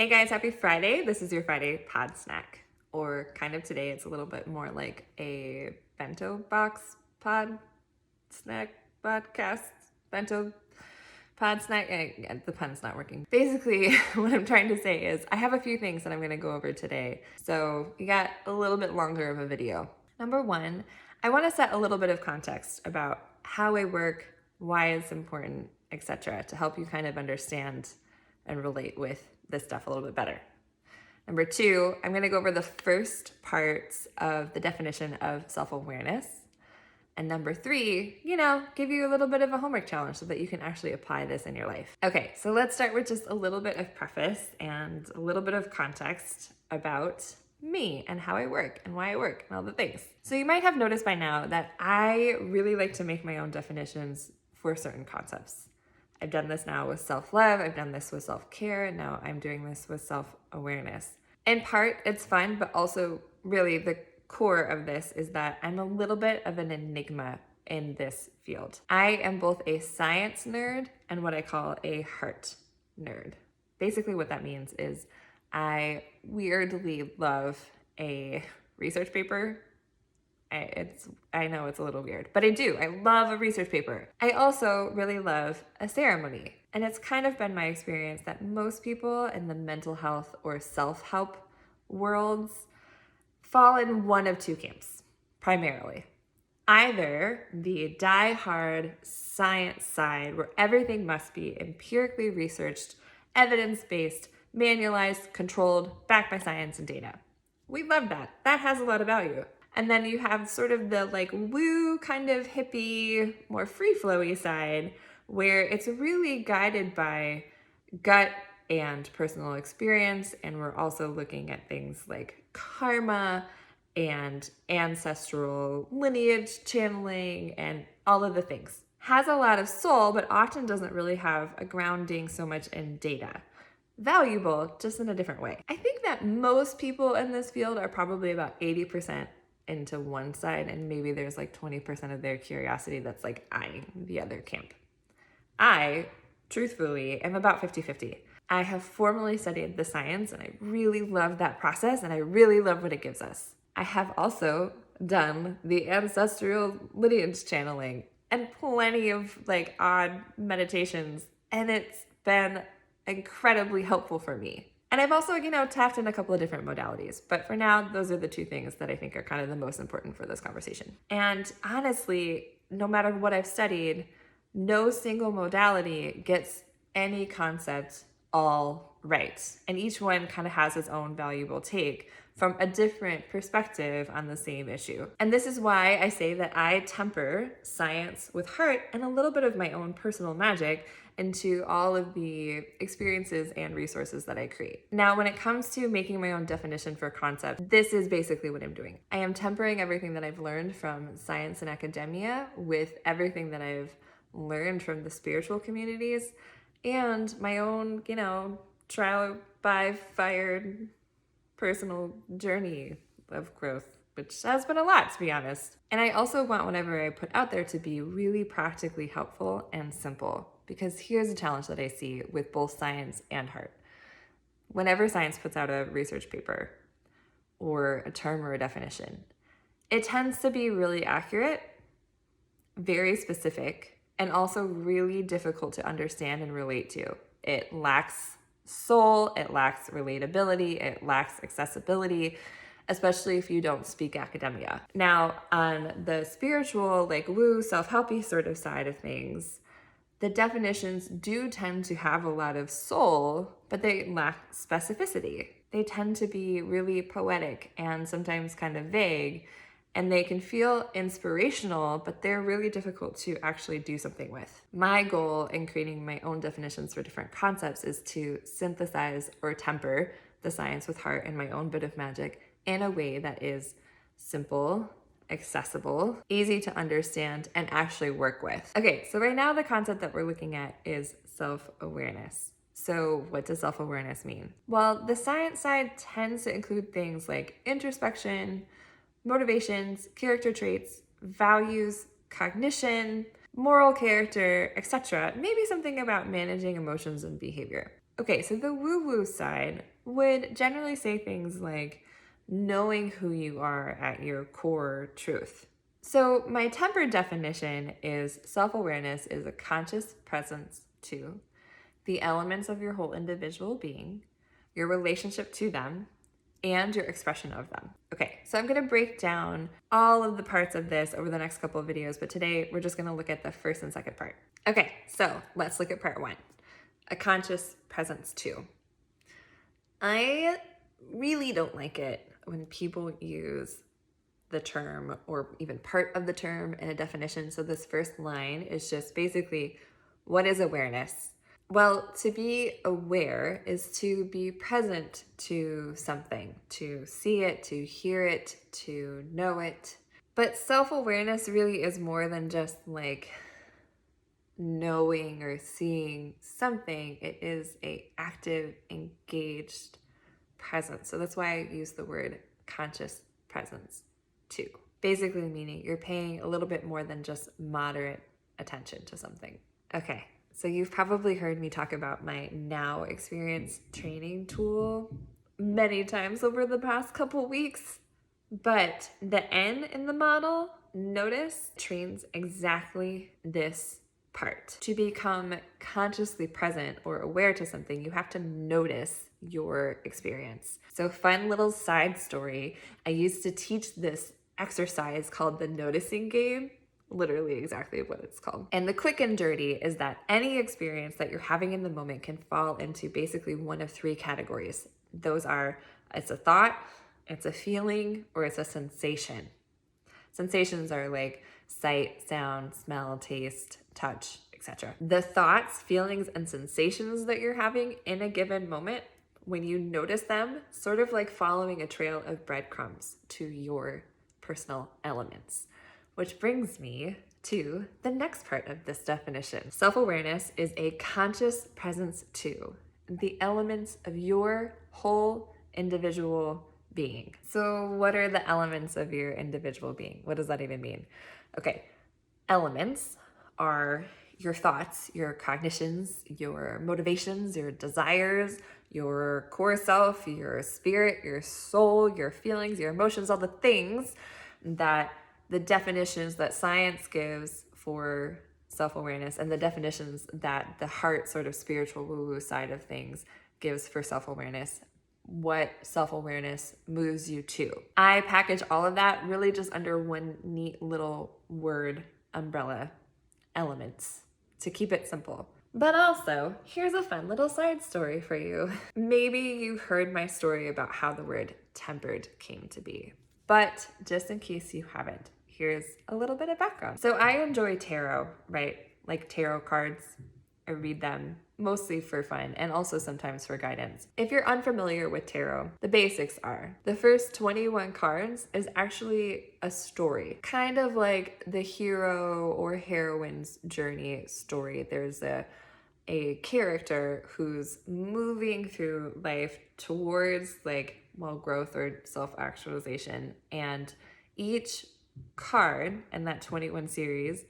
Hey guys, happy Friday. This is your Friday Pod.Snack. Or kind of today, it's a little bit more like a bento box Pod.Snack podcast. Bento Pod.Snack. The pun's not working. Basically, what I'm trying to say is I have a few things that I'm going to go over today. So you got a little bit longer of a video. Number one, I want to set a little bit of context about how I work, why it's important, etc., to help you kind of understand and relate with this stuff a little bit better. Number two, I'm going to go over the first parts of the definition of self-awareness. And number three, give you a little bit of a homework challenge so that you can actually apply this in your life. Okay, so let's start with just a little bit of preface and a little bit of context about me and how I work and why I work and all the things. So you might have noticed by now that I really like to make my own definitions for certain concepts. I've done this now with self-love, I've done this with self-care, and now I'm doing this with self-awareness. In part, it's fun, but also really the core of this is that I'm a little bit of an enigma in this field. I am both a science nerd and what I call a heart nerd. Basically what that means is I weirdly love a research paper. I know it's a little weird, but I do. I love a research paper. I also really love a ceremony. And it's kind of been my experience that most people in the mental health or self-help worlds fall in one of two camps, primarily. Either the die-hard science side where everything must be empirically researched, evidence-based, manualized, controlled, backed by science and data. We love that. That has a lot of value. And then you have sort of the woo kind of hippie, more free-flowy side where it's really guided by gut and personal experience. And we're also looking at things like karma and ancestral lineage channeling and all of the things. Has a lot of soul, but often doesn't really have a grounding so much in data. Valuable, just in a different way. I think that most people in this field are probably about 80% into one side, and maybe there's 20% of their curiosity that's eyeing the other camp. I, truthfully, am about 50-50. I have formally studied the science, and I really love that process, and I really love what it gives us. I have also done the ancestral lineage channeling and plenty of odd meditations, and it's been incredibly helpful for me. And I've also, tapped in a couple of different modalities, but for now, those are the two things that I think are kind of the most important for this conversation. And honestly, no matter what I've studied, no single modality gets any concept all right. And each one kind of has its own valuable take from a different perspective on the same issue. And this is why I say that I temper science with heart and a little bit of my own personal magic into all of the experiences and resources that I create. Now, when it comes to making my own definition for a concept, this is basically what I'm doing. I am tempering everything that I've learned from science and academia with everything that I've learned from the spiritual communities and my own, trial by fire personal journey of growth, which has been a lot, to be honest. And I also want whatever I put out there to be really practically helpful and simple, because here's a challenge that I see with both science and heart. Whenever science puts out a research paper or a term or a definition, it tends to be really accurate, very specific, and also really difficult to understand and relate to. It lacks soul, it lacks relatability, it lacks accessibility, especially if you don't speak academia. Now, on the spiritual, woo, self-helpy sort of side of things, the definitions do tend to have a lot of soul, but they lack specificity. They tend to be really poetic and sometimes kind of vague, and they can feel inspirational, but they're really difficult to actually do something with. My goal in creating my own definitions for different concepts is to synthesize or temper the science with heart and my own bit of magic in a way that is simple, accessible, easy to understand, and actually work with. Okay, so right now the concept that we're looking at is self-awareness. So what does self-awareness mean? Well, the science side tends to include things like introspection, motivations, character traits, values, cognition, moral character, etc. Maybe something about managing emotions and behavior. Okay, so the woo-woo side would generally say things like knowing who you are at your core truth. So my tempered definition is self-awareness is a conscious presence to the elements of your whole individual being, your relationship to them, and your expression of them. Okay, so I'm gonna break down all of the parts of this over the next couple of videos, but today we're just gonna look at the first and second part. Okay, so let's look at part one, a conscious presence to. I really don't like it when people use the term or even part of the term in a definition. So this first line is just basically, what is awareness? Well, to be aware is to be present to something, to see it, to hear it, to know it. But self-awareness really is more than just like knowing or seeing something. It is a active, engaged presence. So that's why I use the word conscious presence too. Basically meaning you're paying a little bit more than just moderate attention to something. Okay, so you've probably heard me talk about my Now Experience training tool many times over the past couple weeks, but the N in the model, notice, trains exactly this part. To become consciously present or aware to something, you have to notice your experience. So fun little side story, I used to teach this exercise called the noticing game, literally exactly what it's called. And the quick and dirty is that any experience that you're having in the moment can fall into basically one of three categories. Those are, it's a thought, it's a feeling, or it's a sensation. Sensations are like sight, sound, smell, taste, touch, etc. The thoughts, feelings, and sensations that you're having in a given moment, when you notice them, sort of like following a trail of breadcrumbs to your personal elements. Which brings me to the next part of this definition. Self-awareness is a conscious presence to the elements of your whole individual being. So what are the elements of your individual being? What does that even mean? Okay, elements are your thoughts, your cognitions, your motivations, your desires, your core self, your spirit, your soul, your feelings, your emotions, all the things that the definitions that science gives for self-awareness and the definitions that the heart sort of spiritual woo-woo side of things gives for self-awareness, what self-awareness moves you to. I package all of that really just under one neat little word umbrella, elements, to keep it simple. But also, here's a fun little side story for you. Maybe you heard my story about how the word tempered came to be, but just in case you haven't, here's a little bit of background. So I enjoy tarot, right? Like tarot cards. I read them mostly for fun and also sometimes for guidance. If you're unfamiliar with tarot, the basics are the first 21 cards is actually a story, kind of like the hero or heroine's journey story. There's a character who's moving through life towards growth or self-actualization, and each card in that 21 series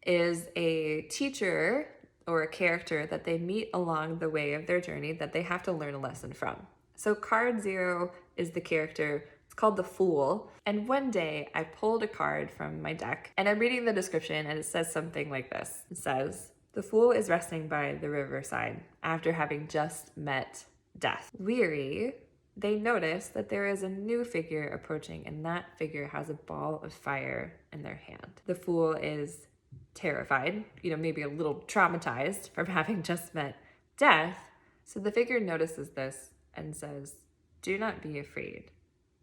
is a teacher or a character that they meet along the way of their journey that they have to learn a lesson from. So card 0 is the character. It's called the Fool. And one day I pulled a card from my deck and I'm reading the description and it says something like this. It says, "The fool is resting by the riverside after having just met death. Weary, they notice that there is a new figure approaching and that figure has a ball of fire in their hand. The fool is terrified, maybe a little traumatized from having just met death. So the figure notices this and says, 'Do not be afraid.'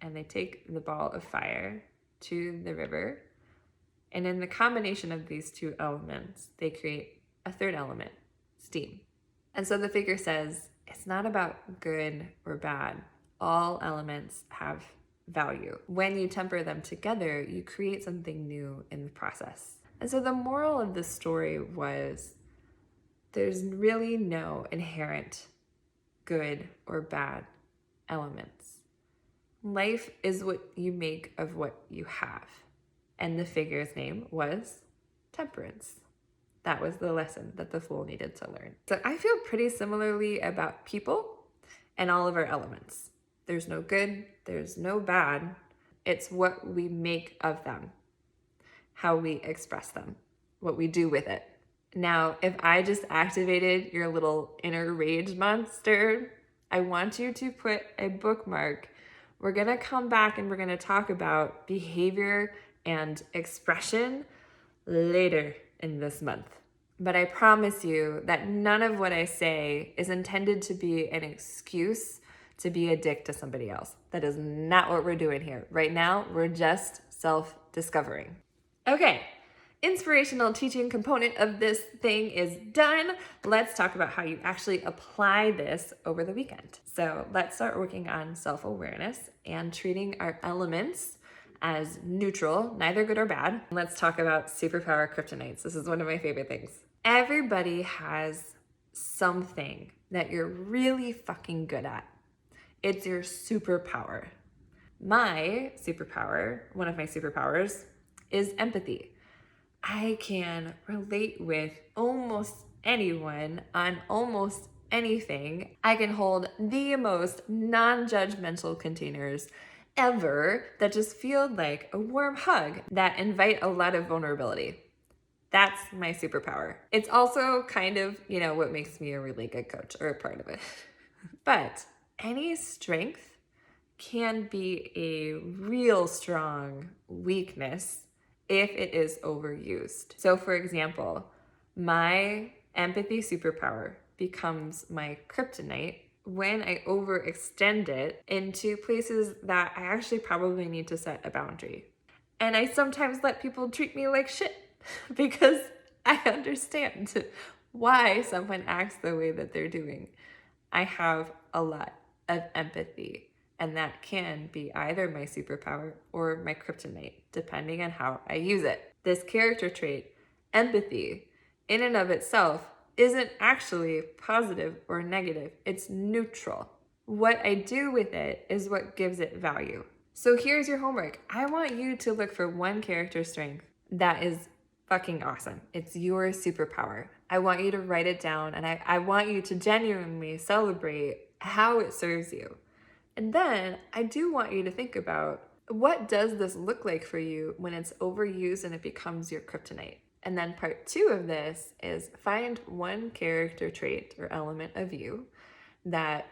And they take the ball of fire to the river. And in the combination of these two elements, they create a third element, steam. And so the figure says, it's not about good or bad. All elements have value. When you temper them together, you create something new in the process. And so the moral of this story was there's really no inherent good or bad elements. Life is what you make of what you have. And the figure's name was Temperance. That was the lesson that the fool needed to learn. So I feel pretty similarly about people and all of our elements. There's no good, there's no bad. It's what we make of them, how we express them, what we do with it. Now, if I just activated your little inner rage monster, I want you to put a bookmark. We're gonna come back and we're gonna talk about behavior and expression later in this month. But I promise you that none of what I say is intended to be an excuse to be a dick to somebody else. That is not what we're doing here. Right now, we're just self-discovering. Okay, inspirational teaching component of this thing is done. Let's talk about how you actually apply this over the weekend. So let's start working on self-awareness and treating our elements as neutral, neither good or bad. Let's talk about Superpower-Kryptonites. This is one of my favorite things. Everybody has something that you're really fucking good at. It's your superpower. My superpower, one of my superpowers, is empathy. I can relate with almost anyone on almost anything. I can hold the most non-judgmental containers ever that just feel like a warm hug that invite a lot of vulnerability. That's my superpower. It's also kind of, what makes me a really good coach, or a part of it. But any strength can be a real strong weakness if it is overused. So for example, my empathy superpower becomes my kryptonite when I overextend it into places that I actually probably need to set a boundary. And I sometimes let people treat me like shit because I understand why someone acts the way that they're doing. I have a lot of empathy, and that can be either my superpower or my kryptonite, depending on how I use it. This character trait, empathy, in and of itself, isn't actually positive or negative. It's neutral. What I do with it is what gives it value. So here's your homework. I want you to look for one character strength that is fucking awesome. It's your superpower. I want you to write it down, and I want you to genuinely celebrate how it serves you. And then I do want you to think about, what does this look like for you when it's overused and it becomes your kryptonite? And then part 2 of this is find one character trait or element of you that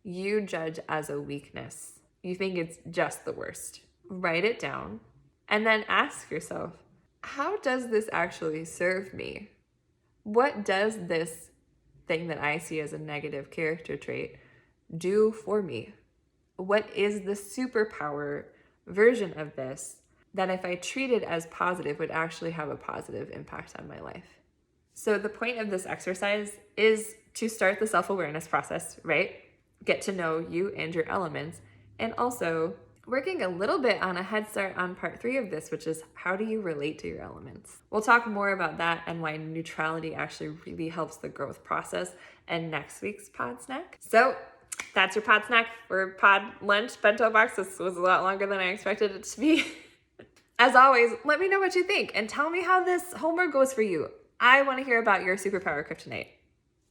you judge as a weakness. You think it's just the worst. Write it down and then ask yourself, how does this actually serve me? What does this thing that I see as a negative character trait do for me? What is the superpower version of this that if I treat it as positive would actually have a positive impact on my life? So the point of this exercise is to start the self-awareness process, right? Get to know you and your elements, and also working a little bit on a head start on part 3 of this, which is how do you relate to your elements? We'll talk more about that and why neutrality actually really helps the growth process in next week's Pod Snack. So that's your Pod Snack for Pod Lunch Bento Box. This was a lot longer than I expected it to be. As always, let me know what you think and tell me how this homework goes for you. I want to hear about your Superpower-Kryptonite.